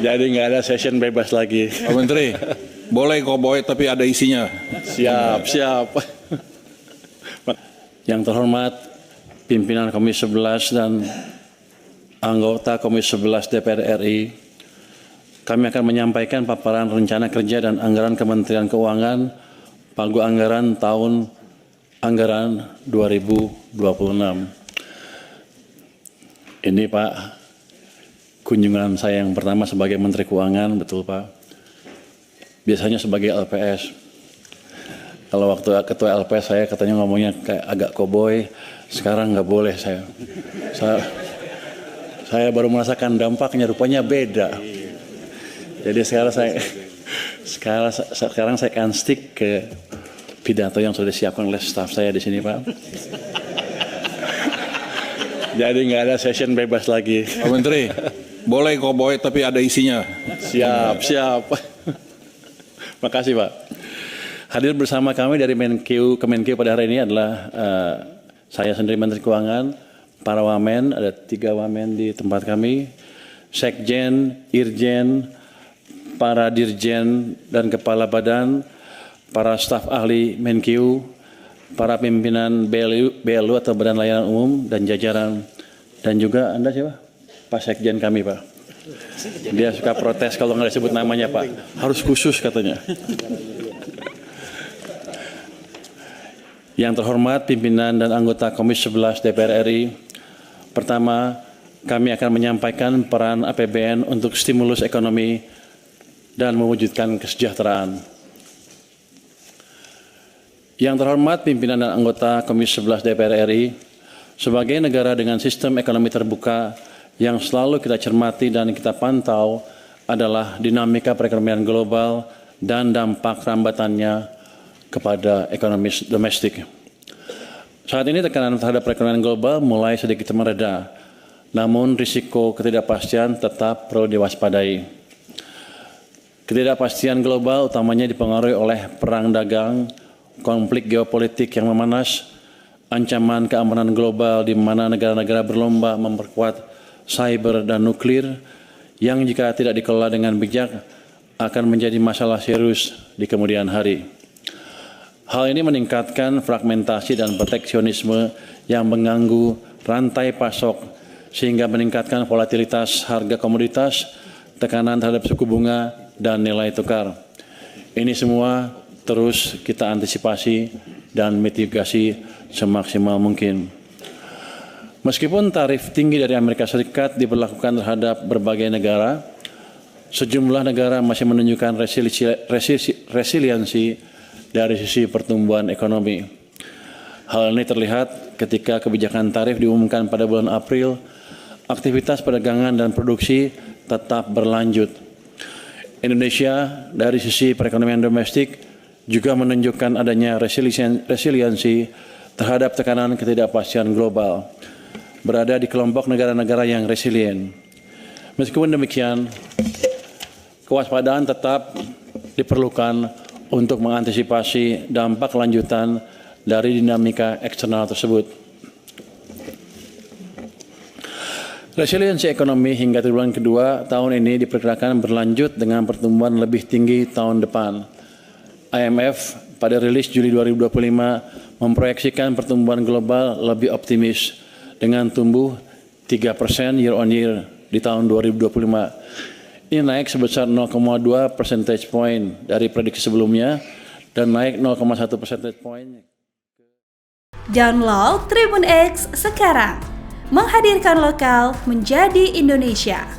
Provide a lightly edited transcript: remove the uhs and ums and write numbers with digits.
Jadi nggak ada session bebas lagi. Pak Menteri, boleh koboi tapi ada isinya. Siap. Yang terhormat pimpinan Komisi 11 dan anggota Komisi 11 DPR RI, kami akan menyampaikan paparan rencana kerja dan anggaran Kementerian Keuangan pagu anggaran tahun anggaran 2026. Ini Pak, kunjungan saya yang pertama sebagai Menteri Keuangan, betul Pak. Biasanya sebagai LPS. Kalau waktu ketua LPS saya katanya ngomongnya kayak agak koboi, sekarang nggak boleh saya baru merasakan dampaknya, rupanya beda. Jadi sekarang saya akan stick ke pidato yang sudah disiapkan oleh staf saya di sini Pak. Jadi nggak ada session bebas lagi. Pak Menteri, boleh koboi tapi ada isinya. Siap. Makasih Pak. Hadir bersama kami dari Kemenkeu pada hari ini adalah saya sendiri Menteri Keuangan, para wamen, ada 3 wamen di tempat kami, sekjen, irjen, para dirjen dan kepala badan, para staf ahli Menkeu, para pimpinan BLU atau Badan Layanan Umum dan jajaran, dan juga Anda siapa? Pak Sekjen kami Pak. Dia suka protes kalau nggak disebut namanya Pak, harus khusus katanya. Yang terhormat pimpinan dan anggota Komisi 11 DPR RI, pertama kami akan menyampaikan peran APBN untuk stimulus ekonomi dan mewujudkan kesejahteraan. Yang terhormat pimpinan dan anggota Komisi 11 DPR RI, sebagai negara dengan sistem ekonomi terbuka yang selalu kita cermati dan kita pantau adalah dinamika perekonomian global dan dampak rambatannya kepada ekonomi domestik. Saat ini tekanan terhadap perekonomian global mulai sedikit mereda, namun risiko ketidakpastian tetap perlu diwaspadai. Ketidakpastian global utamanya dipengaruhi oleh perang dagang, konflik geopolitik yang memanas, ancaman keamanan global di mana negara-negara berlomba memperkuat cyber dan nuklir yang jika tidak dikelola dengan bijak akan menjadi masalah serius di kemudian hari. Hal ini meningkatkan fragmentasi dan proteksionisme yang mengganggu rantai pasok sehingga meningkatkan volatilitas harga komoditas, tekanan terhadap suku bunga, dan nilai tukar. Ini semua terus kita antisipasi dan mitigasi semaksimal mungkin. Meskipun tarif tinggi dari Amerika Serikat diberlakukan terhadap berbagai negara, sejumlah negara masih menunjukkan resiliensi dari sisi pertumbuhan ekonomi. Hal ini terlihat ketika kebijakan tarif diumumkan pada bulan April, aktivitas perdagangan dan produksi tetap berlanjut. Indonesia dari sisi perekonomian domestik juga menunjukkan adanya resiliensi terhadap tekanan ketidakpastian global, berada di kelompok negara-negara yang resilient. Meskipun demikian, kewaspadaan tetap diperlukan untuk mengantisipasi dampak lanjutan dari dinamika eksternal tersebut. Resiliensi ekonomi hingga triwulan kedua tahun ini diperkirakan berlanjut dengan pertumbuhan lebih tinggi tahun depan. IMF pada rilis Juli 2025 memproyeksikan pertumbuhan global lebih optimis dengan tumbuh 3% year on year di tahun 2025. Ini naik sebesar 0,2 percentage point dari prediksi sebelumnya dan naik 0,1 percentage point. Download Tribun X sekarang, menghadirkan lokal menjadi Indonesia.